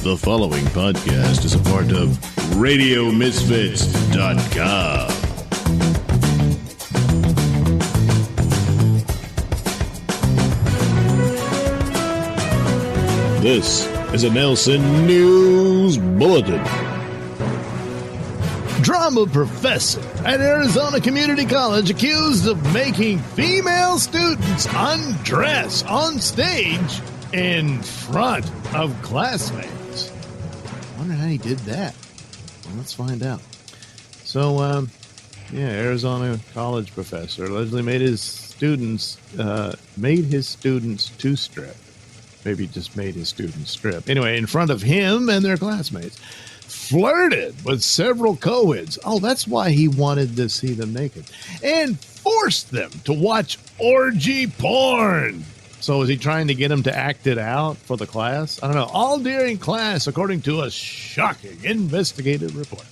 The following podcast is a part of RadioMisfits.com. This is a Nailsin News Bulletin. Drama professor at Arizona Community College accused of making female students undress on stage in front of classmates. I wonder how he did that. Well, let's find out. So, Arizona college professor allegedly made his students to strip. Maybe just made his students strip. Anyway, in front of him and their classmates. Flirted with several co-eds. Oh, that's why he wanted to see them naked. And forced them to watch orgy porn. So is he trying to get them to act it out for the class? I don't know. All during class, according to a shocking investigative report.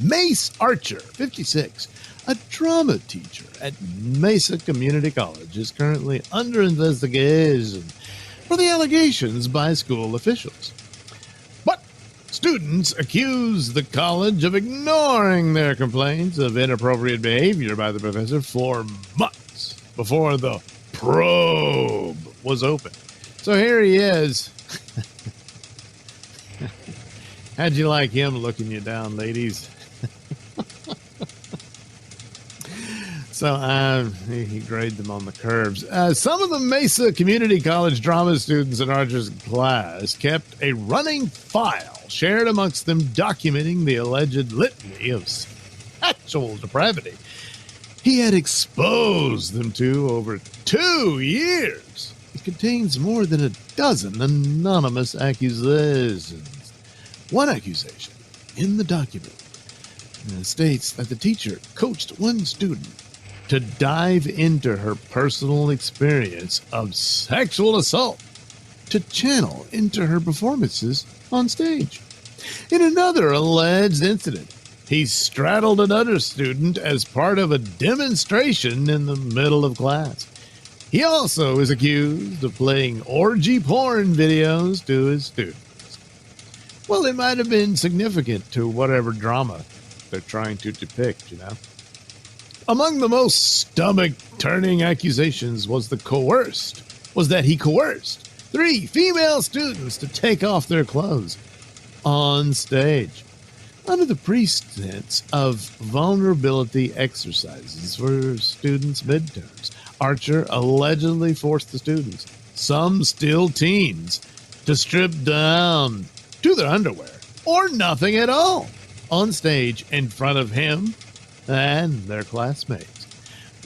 Mace Archer, 56, a drama teacher at Mesa Community College, is currently under investigation for the allegations by school officials. But students accuse the college of ignoring their complaints of inappropriate behavior by the professor for months before the probe was open. So here he is. How'd you like him looking you down, ladies? So he graded them on the curves. Some of the Mesa Community College drama students in Archer's class kept a running file shared amongst them documenting the alleged litany of sexual depravity he had exposed them to over 2 years. It contains more than a dozen anonymous accusations. One accusation in the document states that the teacher coached one student to dive into her personal experience of sexual assault to channel into her performances on stage. In another alleged incident, he straddled another student as part of a demonstration in the middle of class. He also is accused of playing orgy porn videos to his students. Well, it might have been significant to whatever drama they're trying to depict, you know. Among the most stomach-turning accusations was that he coerced 3 female students to take off their clothes on stage under the pretense of vulnerability exercises for students' midterms. Archer allegedly forced the students, some still teens, to strip down to their underwear or nothing at all on stage in front of him and their classmates.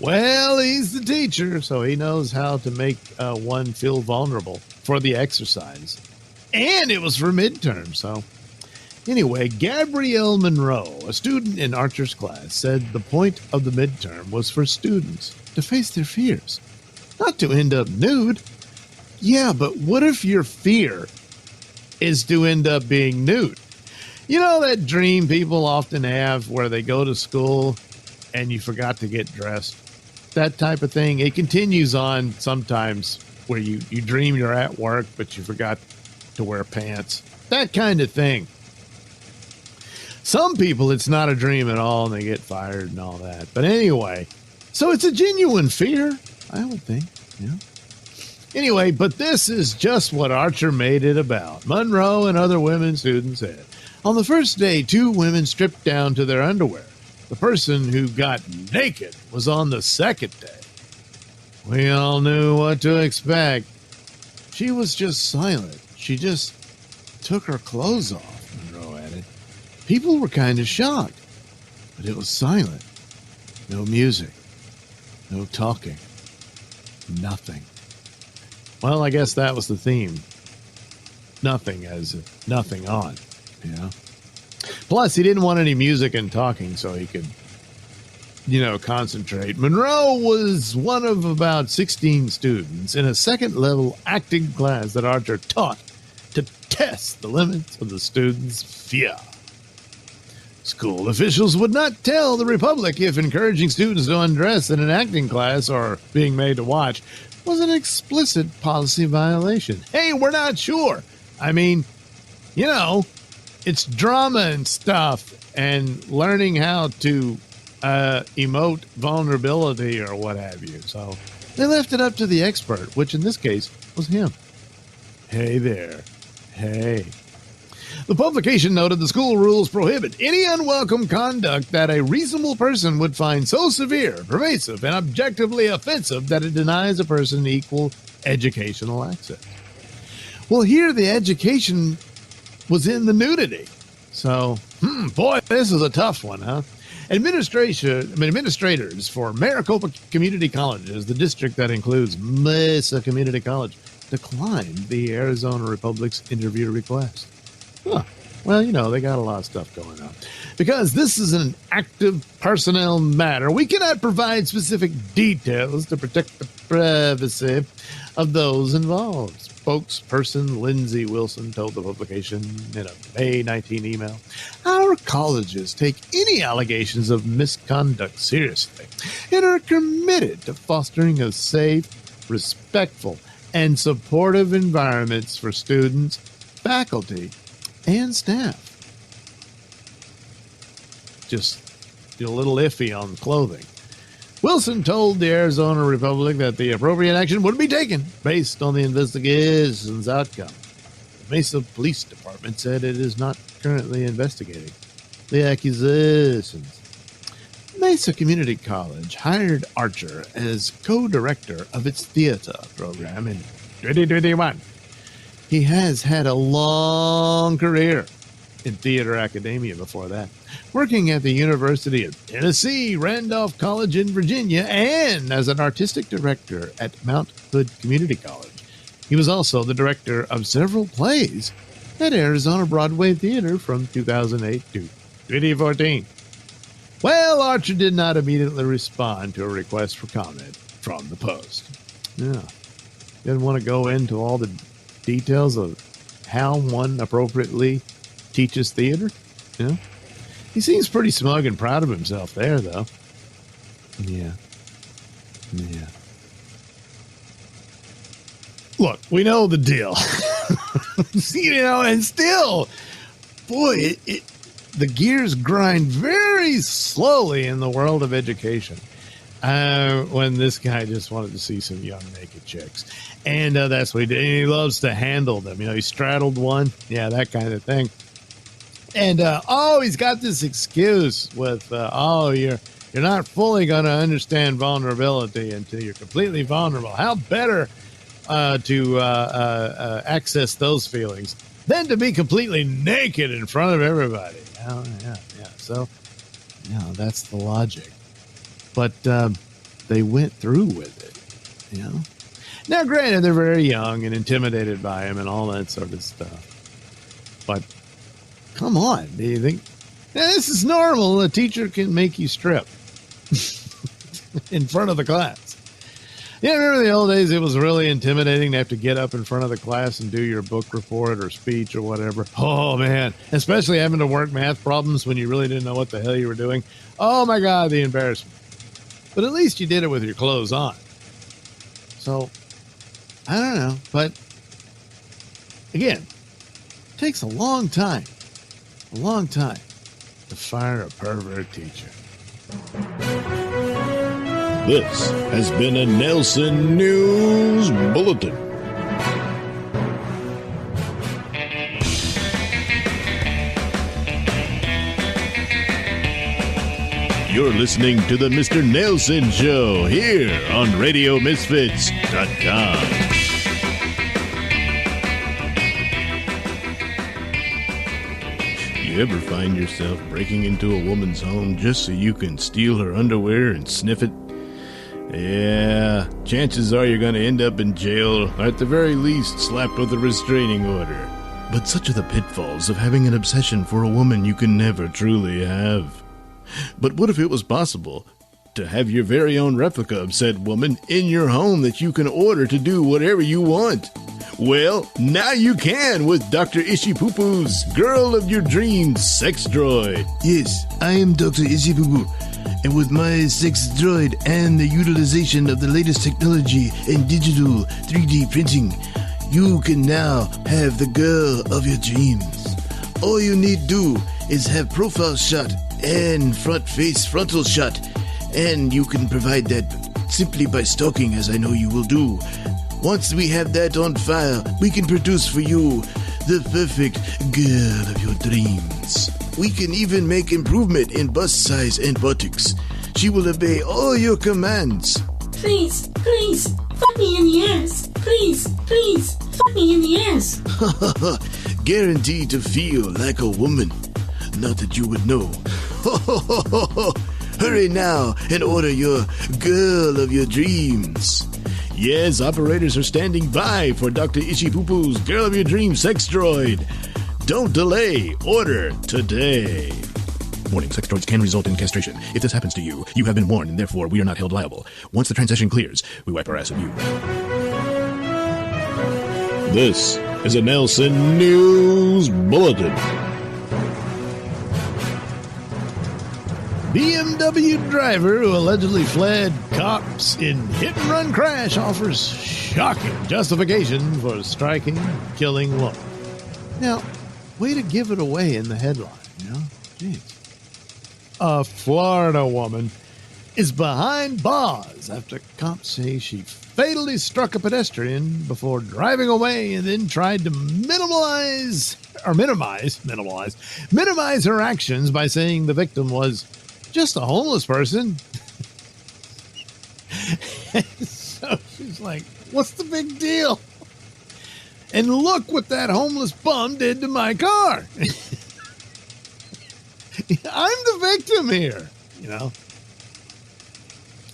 Well, he's the teacher, so he knows how to make one feel vulnerable for the exercise. And it was for midterm, so... Anyway, Gabrielle Monroe, a student in Archer's class, said the point of the midterm was for students to face their fears, not to end up nude. Yeah, but what if your fear is to end up being nude? You know that dream people often have where they go to school and you forgot to get dressed? That type of thing. It continues on sometimes where you dream you're at work, but you forgot to wear pants. That kind of thing. Some people, it's not a dream at all and they get fired and all that. But anyway, so it's a genuine fear, I would think. Yeah. Anyway, but this is just what Archer made it about. Monroe and other women students said. On the first day, 2 women stripped down to their underwear. The person who got naked was on the second day. We all knew what to expect. She was just silent. She just took her clothes off, Monroe added. People were kind of shocked, but it was silent. No music. No talking. Nothing. Well, I guess that was the theme. Nothing as nothing on. Yeah. Plus, he didn't want any music and talking so he could, concentrate. Monroe was one of about 16 students in a second-level acting class that Archer taught to test the limits of the students' fear. School officials would not tell the Republic if encouraging students to undress in an acting class or being made to watch was an explicit policy violation. Hey, we're not sure. I mean, it's drama and stuff and learning how to emote vulnerability or what have you. So they left it up to the expert, which in this case was him. Hey there. Hey. The publication noted the school rules prohibit any unwelcome conduct that a reasonable person would find so severe, pervasive, and objectively offensive that it denies a person equal educational access. Well, here the education was in the nudity. So, boy, this is a tough one, huh? Administrators for Maricopa Community Colleges, the district that includes Mesa Community College, declined the Arizona Republic's interview request. Huh. Well, they got a lot of stuff going on. Because this is an active personnel matter, we cannot provide specific details to protect the privacy of those involved. Spokesperson Lindsay Wilson told the publication in a May 19 email, "Our colleges take any allegations of misconduct seriously and are committed to fostering a safe, respectful, and supportive environments for students, faculty, and staff." Just a little iffy on clothing. Wilson told the Arizona Republic that the appropriate action would be taken based on the investigation's outcome. The Mesa Police Department said it is not currently investigating the accusations. Mesa Community College hired Archer as co-director of its theater program in 2021. He has had a long career in theater academia before that, working at the University of Tennessee, Randolph College in Virginia, and as an artistic director at Mount Hood Community College. He was also the director of several plays at Arizona Broadway Theater from 2008 to 2014. Well, Archer did not immediately respond to a request for comment from the Post. Yeah, didn't want to go into all the details of how one appropriately teaches theater. He seems pretty smug and proud of himself there, though. Yeah. Look, we know the deal. And still, boy, the gears grind very slowly in the world of education. When this guy just wanted to see some young naked chicks. And that's what he did. And he loves to handle them. He straddled one. Yeah, that kind of thing. And, he's got this excuse with, you're not fully going to understand vulnerability until you're completely vulnerable. How better to access those feelings than to be completely naked in front of everybody? Oh, yeah. So, that's the logic. But they went through with it, Now, granted, they're very young and intimidated by him and all that sort of stuff. But come on, do you think this is normal? A teacher can make you strip in front of the class. Yeah, remember the old days? It was really intimidating to have to get up in front of the class and do your book report or speech or whatever. Oh, man. Especially having to work math problems when you really didn't know what the hell you were doing. Oh, my God, the embarrassment. But at least you did it with your clothes on. So, I don't know. But, again, it takes a long time to fire a pervert teacher. This has been a Nailsin News Bulletin. You're listening to the Mr. Nailsin Show here on RadioMisfits.com. You ever find yourself breaking into a woman's home just so you can steal her underwear and sniff it? Yeah, chances are you're going to end up in jail, or at the very least slapped with a restraining order. But such are the pitfalls of having an obsession for a woman you can never truly have. But what if it was possible to have your very own replica of said woman in your home that you can order to do whatever you want? Well, now you can with Dr. Ishipupu's Girl of Your Dreams sex droid. Yes, I am Dr. Ishipupu, and with my sex droid and the utilization of the latest technology in digital 3D printing, you can now have the girl of your dreams. All you need do is have profile shot and frontal shot, and you can provide that simply by stalking, as I know you will do. Once we have that on file, we can produce for you the perfect girl of your dreams. We can even make improvement in bust size and buttocks. She will obey all your commands. Please, fuck me in the ass. Please, fuck me in the ass. Guaranteed to feel like a woman. Not that you would know. Hurry now and order your girl of your dreams. Yes, operators are standing by for Dr. Ichipupu's Girl of Your Dreams sex droid. Don't delay. Order today. Warning, sex droids can result in castration. If this happens to you, you have been warned, and therefore we are not held liable. Once the transition clears, we wipe our ass at you. This is a Nailsin News Bulletin. BMW driver who allegedly fled cops in hit-and-run crash offers shocking justification for striking, killing woman. Now, way to give it away in the headline, you know? Jeez. A Florida woman is behind bars after cops say she fatally struck a pedestrian before driving away and then tried to minimize her actions by saying the victim was just a homeless person. So she's like, what's the big deal? And look what that homeless bum did to my car. I'm the victim here, you know.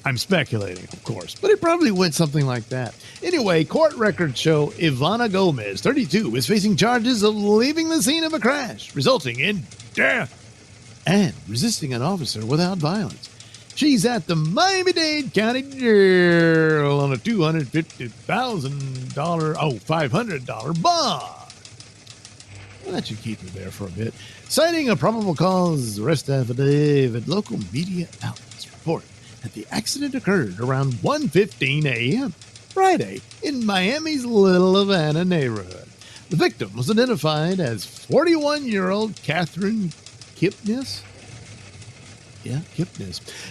I'm speculating, of course, but it probably went something like that. Anyway, court records show Ivana Gomez, 32, is facing charges of leaving the scene of a crash, resulting in death, and resisting an officer without violence. She's at the Miami-Dade County Jail on a $500 bond. Well, that should keep her there for a bit. Citing a probable cause arrest affidavit, local media outlets report that the accident occurred around 1:15 a.m. Friday in Miami's Little Havana neighborhood. The victim was identified as 41-year-old Catherine Kipnis.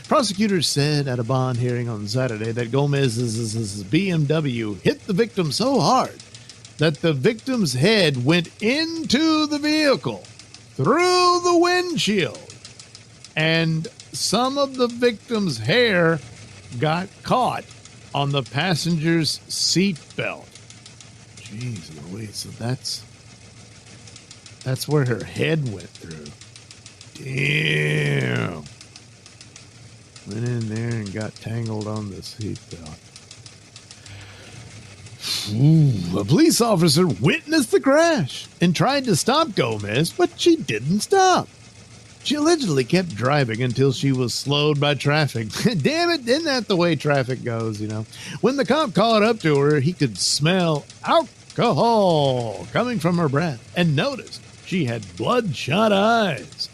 Prosecutors said at a bond hearing on Saturday that Gomez's BMW hit the victim so hard that the victim's head went into the vehicle through the windshield, and some of the victim's hair got caught on the passenger's seat belt. Jeez Louise, so that's where her head went through. Damn. Went in there and got tangled on the seatbelt. A police officer witnessed the crash and tried to stop Gomez, but she didn't stop. She allegedly kept driving until she was slowed by traffic. Damn it, isn't that the way traffic goes, you know? When the cop caught up to her, he could smell alcohol coming from her breath and noticed she had bloodshot eyes.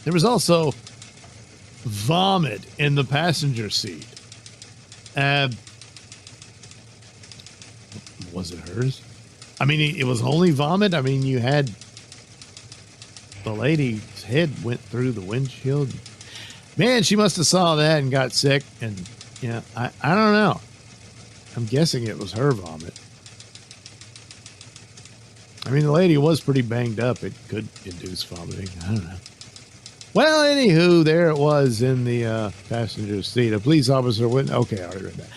There was also vomit in the passenger seat. Was it hers? I mean, it was only vomit. I mean, you had the lady's head went through the windshield. Man, she must have saw that and got sick. And yeah, I don't know. I'm guessing it was her vomit. I mean, the lady was pretty banged up. It could induce vomiting. I don't know. Well, anywho, there it was in the passenger seat. A police officer went, okay, I already read that.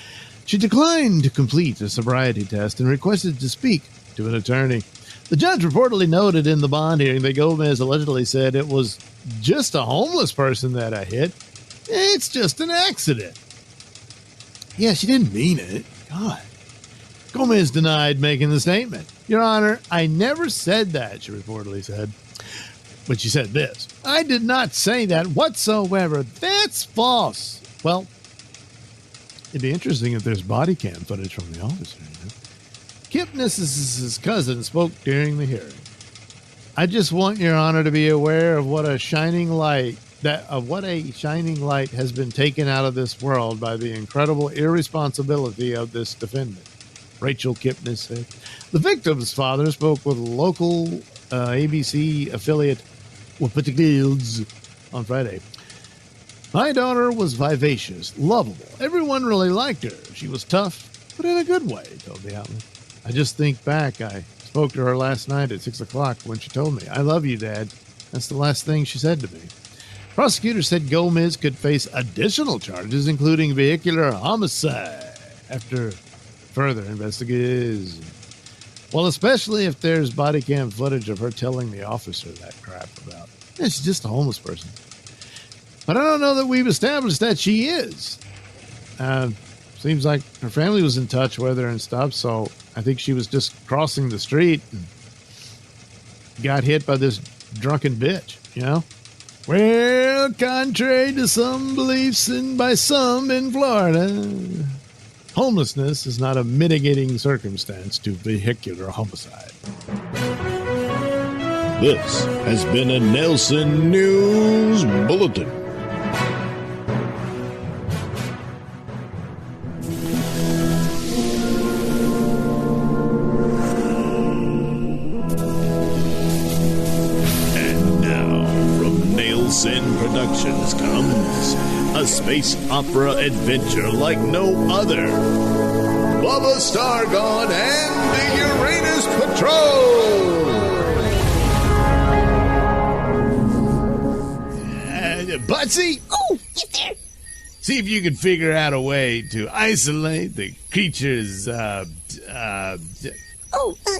She declined to complete a sobriety test and requested to speak to an attorney. The judge reportedly noted in the bond hearing that Gomez allegedly said it was just a homeless person that I hit. It's just an accident. Yeah, she didn't mean it. God. Gomez denied making the statement. Your Honor, I never said that, she reportedly said. But she said this: I did not say that whatsoever. That's false. Well, it'd be interesting if there's body cam footage from the officer. You know? Kipnis' cousin spoke during the hearing. I just want Your Honor to be aware of what a shining light has been taken out of this world by the incredible irresponsibility of this defendant, Rachel Kipnis said. The victim's father spoke with local ABC affiliate Wapitigiles on Friday. My daughter was vivacious, lovable. Everyone really liked her. She was tough, but in a good way, told the outlet. I just think back. I spoke to her last night at 6 o'clock when she told me, I love you, Dad. That's the last thing she said to me. Prosecutors said Gomez could face additional charges, including vehicular homicide, after further investigation. Well, especially if there's body cam footage of her telling the officer that crap about. She's just a homeless person. But I don't know that we've established that she is. Seems like her family was in touch with her and stuff, so I think she was just crossing the street and got hit by this drunken bitch, you know? Well, contrary to some beliefs by some in Florida, homelessness is not a mitigating circumstance to vehicular homicide. This has been a Nailsin News Bulletin. And now, from Nailsin Productions comes a space opera adventure like no other. Bubba Stargone and the Uranus Patrol! Butsy? Oh, get there. See if you can figure out a way to isolate the creature's, You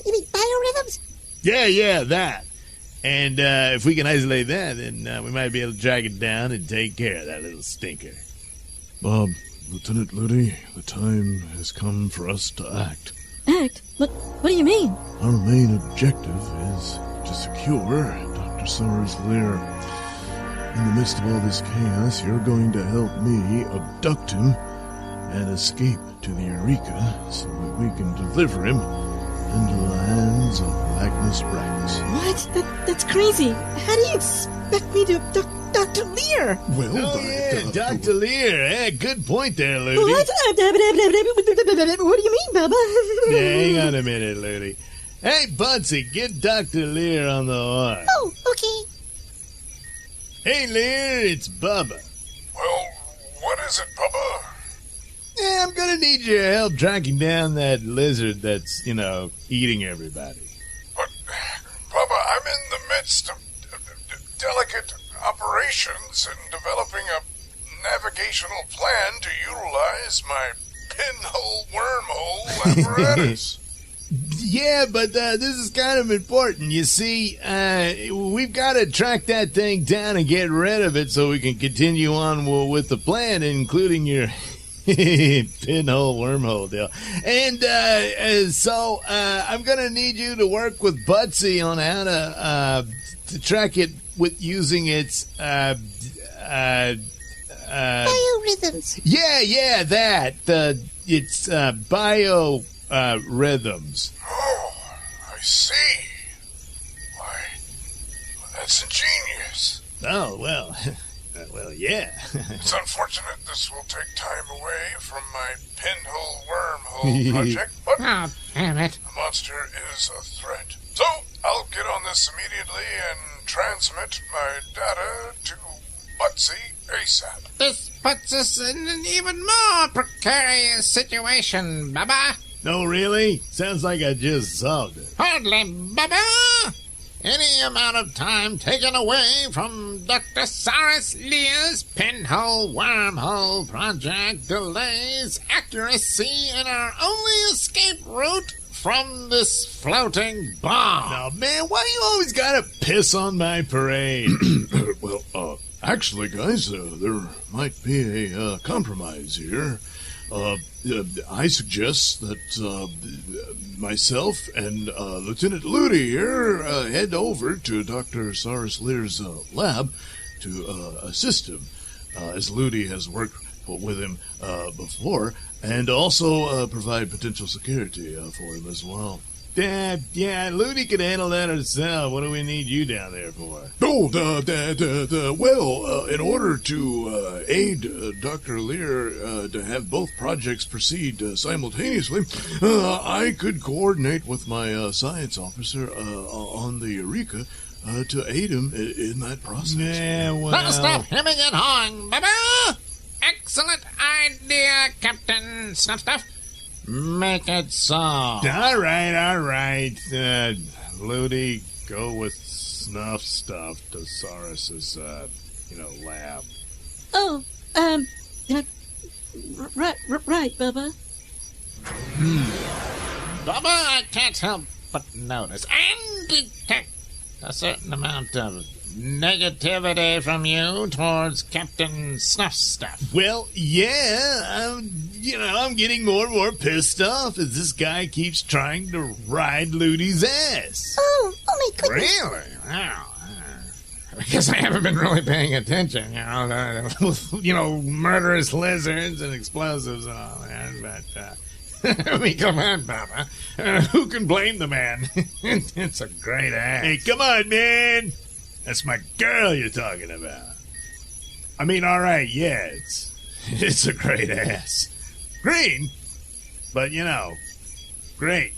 mean biorhythms? Yeah, that. And if we can isolate that, then we might be able to drag it down and take care of that little stinker. Bob, Lieutenant Lewdy, the time has come for us to act. Act? What do you mean? Our main objective is to secure Dr. Sora's lair. In the midst of all this chaos, you're going to help me abduct him and escape to the Eureka so that we can deliver him into the hands of Magnus Brax. What? That's crazy. How do you expect me to abduct Dr. Lear? Well, Dr. Lear. Good point there, Lewdy. What? What do you mean, Bubba? Hang on a minute, Lewdy. Hey, Budsy, get Dr. Lear on the horn. Oh, okay. Hey, Lear, it's Bubba. Well, what is it, Bubba? Yeah, I'm gonna need your help tracking down that lizard that's, eating everybody. But, Bubba, I'm in the midst of delicate operations and developing a navigational plan to utilize my pinhole wormhole apparatus. Yeah, but this is kind of important. You see, we've got to track that thing down and get rid of it so we can continue on with the plan, including your pinhole wormhole deal. And so I'm going to need you to work with Butsy on how to track it with using its Biorhythms. Yeah, that. It's biorhythms. Oh, I see. Why, that's ingenious. Oh, well, yeah. It's unfortunate this will take time away from my pinhole wormhole project, but Oh, damn it. the monster is a threat. So, I'll get on this immediately and transmit my data to Butsy ASAP. This puts us in an even more precarious situation, Bubba. No, really? Sounds like I just solved it. Hardly, Bubba. Any amount of time taken away from Dr. Cyrus Lear's pinhole wormhole project delays accuracy in our only escape route from this floating bomb. Oh, man, why you always gotta piss on my parade? Well, actually, guys, there might be a compromise here. I suggest that myself and Lieutenant Lewdy here head over to Dr. Cyrus Lear's lab to assist him, as Lewdy has worked with him before, and also provide potential security for him as well. Yeah, Lewdy can handle that herself. What do we need you down there for? Oh, in order to aid Dr. Lear to have both projects proceed simultaneously, I could coordinate with my science officer on the Eureka to aid him in that process. Yeah, well... Now stop hemming and hawing, Bubba! Excellent idea, Captain Stuff. Make it so. All right. Lewdy, go with Snuff Stuff to Saurus's, lab. Oh, right, Bubba. Bubba, I can't help but notice and detect a certain amount of negativity from you towards Captain Snuff Stuff. Well, yeah, I'm getting more and more pissed off as this guy keeps trying to ride Lewdy's ass. Oh my goodness. Really? Wow. I guess I haven't been really paying attention, murderous lizards and explosives and all that, but, I mean, come on, Bubba. Who can blame the man? It's a great ass. Hey, come on, man. That's my girl you're talking about. I mean, all right, yeah, it's a great ass. Green, but, great.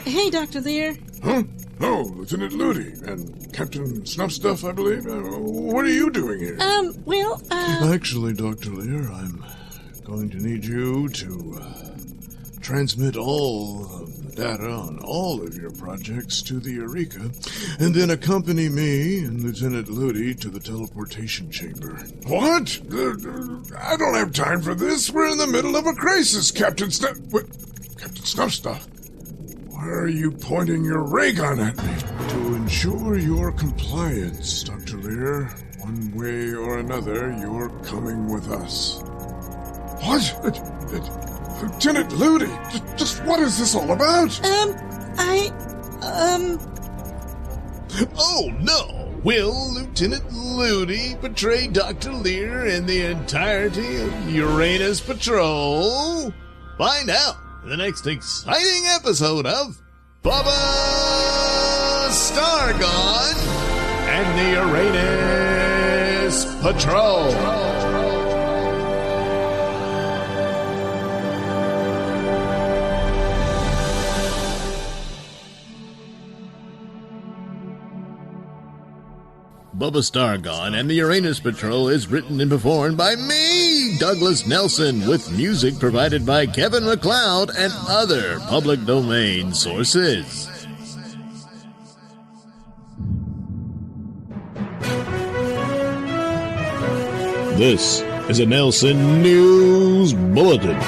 Hey, Dr. Lear. Huh? Oh, Lieutenant Lewdy and Captain Snuff Stuff, I believe. What are you doing here? Actually, Dr. Lear, I'm going to need you to transmit all of the data on all of your projects to the Eureka, and then accompany me and Lieutenant Lewdy to the teleportation chamber. What? I don't have time for this. We're in the middle of a crisis, Captain Snuff Stuff. Why are you pointing your ray gun at me? To ensure your compliance, Dr. Lear, one way or another, you're coming with us. What? Lieutenant Lewdy, just what is this all about? Oh, no. Will Lieutenant Lewdy betray Dr. Lear and the entirety of Uranus Patrol? Find out in the next exciting episode of Bubba Stargone and the Uranus Patrol. Bubba Stargone and the Uranus Patrol is written and performed by me, Douglas Nailsin, with music provided by Kevin MacLeod and other public domain sources. This is a Nailsin News Bulletin.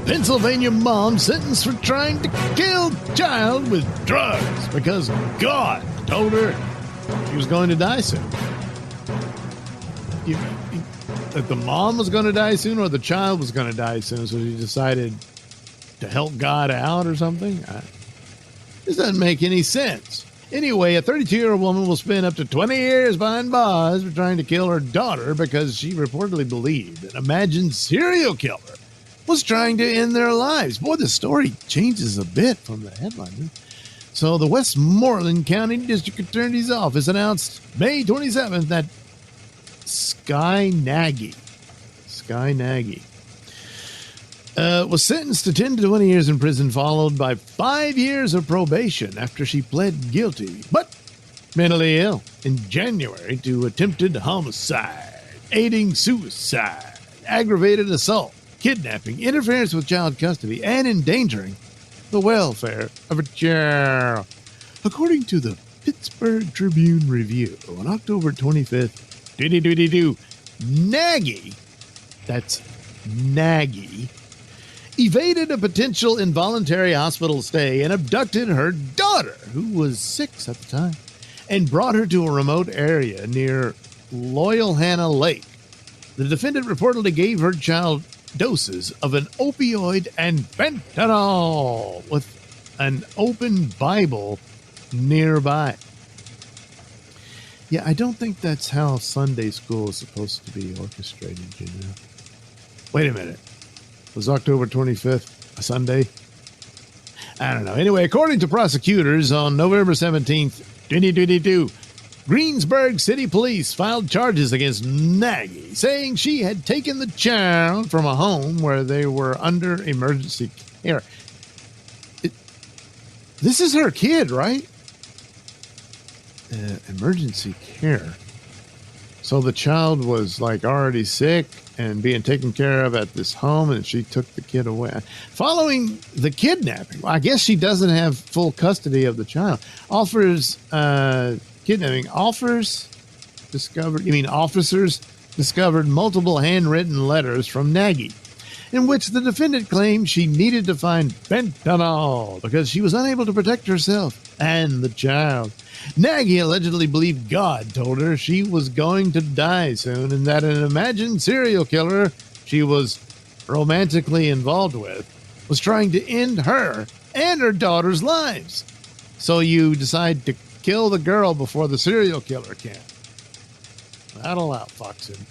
Pennsylvania mom sentenced for trying to kill child with drugs because God told her she was going to die soon. That the mom was going to die soon or the child was going to die soon, so she decided to help God out or something? This doesn't make any sense. Anyway, a 32-year-old woman will spend up to 20 years behind bars for trying to kill her daughter because she reportedly believed an imagined serial killer was trying to end their lives. Boy, the story changes a bit from the headline. So the Westmoreland County District Attorney's Office announced May 27th that Sky Nagy was sentenced to 10 to 20 years in prison, followed by 5 years of probation after she pled guilty, but mentally ill, in January to attempted homicide, aiding suicide, aggravated assault, kidnapping, interference with child custody, and endangering the welfare of a child. According to the Pittsburgh Tribune Review on October 25th, Nagy, evaded a potential involuntary hospital stay and abducted her daughter, who was 6 at the time, and brought her to a remote area near Loyalhanna Lake. The defendant reportedly gave her child doses of an opioid and fentanyl with an open Bible nearby. Yeah, I don't think that's how Sunday school is supposed to be orchestrated, you know. Wait a minute. Was October 25th a Sunday? I don't know. Anyway, according to prosecutors, on November 17th, 2022, Greensburg City Police filed charges against Nagy, saying she had taken the child from a home where they were under emergency care. This is her kid, right? Emergency care. So the child was like already sick and being taken care of at this home, and she took the kid away. Following the kidnapping, well, I guess she doesn't have full custody of the child. Officers discovered multiple handwritten letters from Nagy, in which the defendant claimed she needed to find fentanyl because she was unable to protect herself and the child. Nagy allegedly believed God told her she was going to die soon and that an imagined serial killer she was romantically involved with was trying to end her and her daughter's lives. So you decide to kill the girl before the serial killer can. That'll outfox him.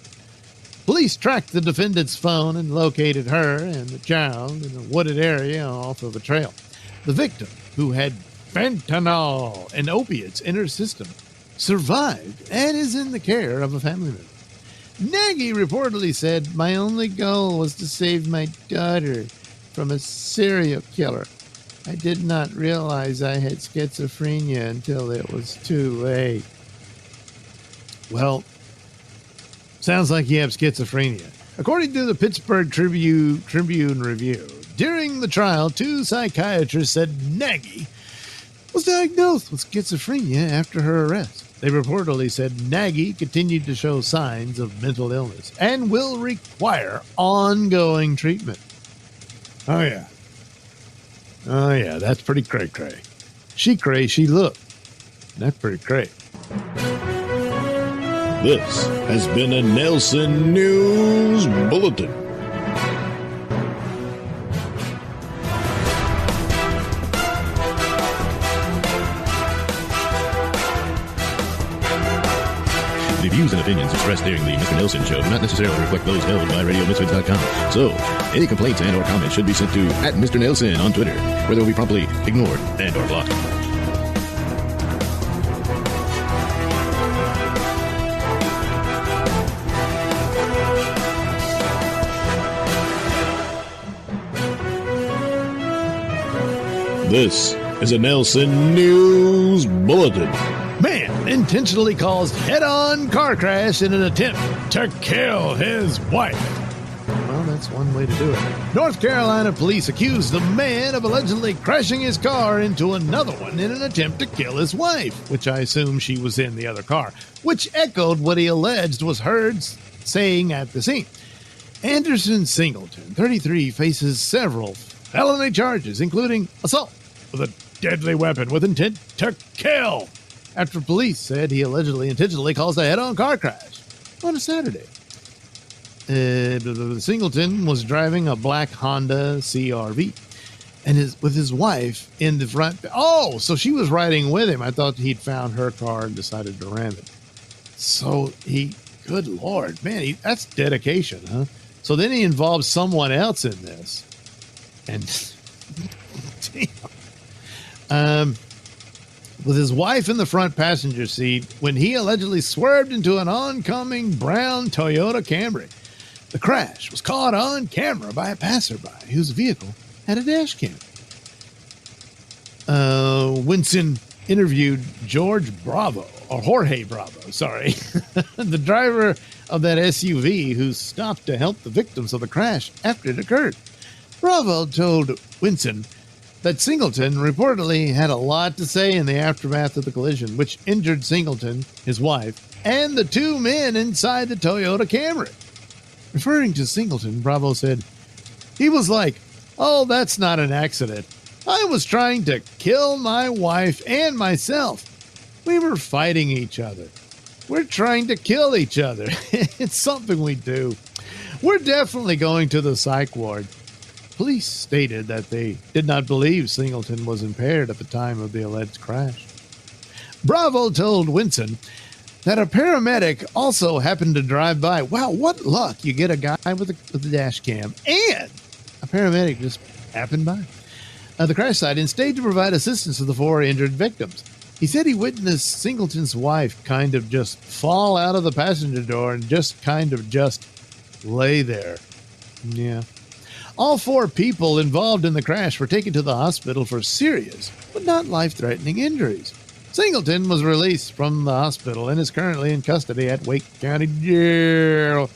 Police tracked the defendant's phone and located her and the child in a wooded area off of a trail. The victim, who had fentanyl and opiates in her system, survived and is in the care of a family member. Nagy reportedly said, "My only goal was to save my daughter from a serial killer. I did not realize I had schizophrenia until it was too late." Well, sounds like you have schizophrenia. According to the Pittsburgh Tribune Review, during the trial, 2 psychiatrists said Nagy was diagnosed with schizophrenia after her arrest. They reportedly said Nagy continued to show signs of mental illness and will require ongoing treatment. Oh, yeah, that's pretty cray-cray. She cray, she look. That's pretty cray. This has been a Nailsin News Bulletin. The views and opinions expressed during the Mr. Nailsin Show do not necessarily reflect those held by RadioMisfits.com. So, any complaints and or comments should be sent to @Mr. Nailsin on Twitter, where they will be promptly ignored and or blocked. This is a Nailsin News Bulletin. Man intentionally caused head-on car crash in an attempt to kill his wife. Well, that's one way to do it. North Carolina police accused the man of allegedly crashing his car into another one in an attempt to kill his wife, which I assume she was in the other car, which echoed what he alleged was heard saying at the scene. Anderson Singleton, 33, faces several felony charges, including assault with a deadly weapon with intent to kill, after police said he allegedly intentionally caused a head-on car crash on a Saturday. Singleton was driving a black Honda CR-V and with his wife in the front. Oh, so she was riding with him. I thought he'd found her car and decided to ram it. So good Lord, man, that's dedication, huh? So then he involved someone else in this. And damn. With his wife in the front passenger seat when he allegedly swerved into an oncoming brown Toyota Camry. The crash was caught on camera by a passerby whose vehicle had a dash cam. Winston interviewed Jorge Bravo, the driver of that SUV who stopped to help the victims of the crash after it occurred. Bravo told Winston that Singleton reportedly had a lot to say in the aftermath of the collision, which injured Singleton, his wife, and the 2 men inside the Toyota Camry. Referring to Singleton, Bravo said, "He was like, oh, that's not an accident. I was trying to kill my wife and myself. We were fighting each other. We're trying to kill each other. It's something we do. We're definitely going to the psych ward. Police stated that they did not believe Singleton was impaired at the time of the alleged crash. Bravo told Winson that a paramedic also happened to drive by. Wow, what luck. You get a guy with a dash cam and a paramedic just happened by the crash site and stayed to provide assistance to the 4 injured victims. He said he witnessed Singleton's wife kind of just fall out of the passenger door and just lay there. Yeah. All 4 people involved in the crash were taken to the hospital for serious but not life-threatening injuries. Singleton was released from the hospital and is currently in custody at Wake County Jail,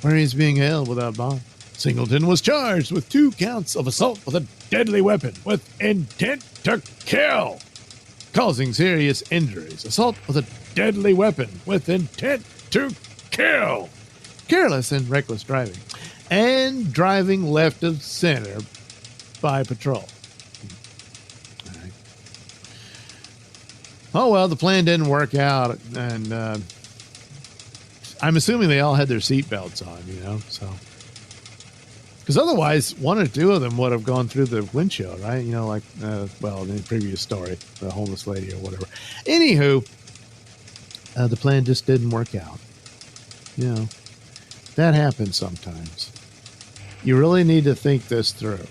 where he is being held without bond. Singleton was charged with 2 counts of assault with a deadly weapon with intent to kill, causing serious injuries, assault with a deadly weapon with intent to kill, careless and reckless driving, and driving left of center by patrol. Oh, well, the plan didn't work out, and I'm assuming they all had their seatbelts on, so. Because otherwise, 1 or 2 of them would have gone through the windshield, right? In the previous story, the homeless lady or whatever. Anywho, the plan just didn't work out. That happens sometimes. You really need to think this through.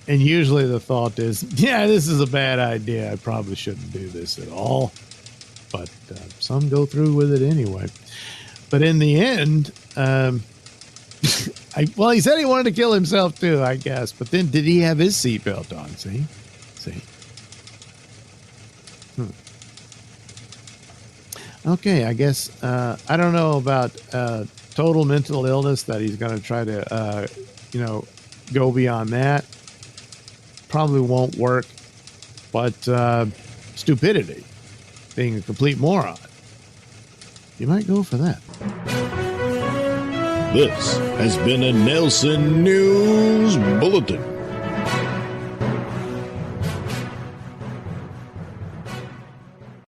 And usually the thought is, yeah, this is a bad idea. I probably shouldn't do this at all. But some go through with it anyway. But in the end, he said he wanted to kill himself too, I guess. But then did he have his seatbelt on? See? Okay, I guess, I don't know about total mental illness that he's going to try to, go beyond that. Probably won't work, but stupidity, being a complete moron, you might go for that. This has been a Nailsin News Bulletin.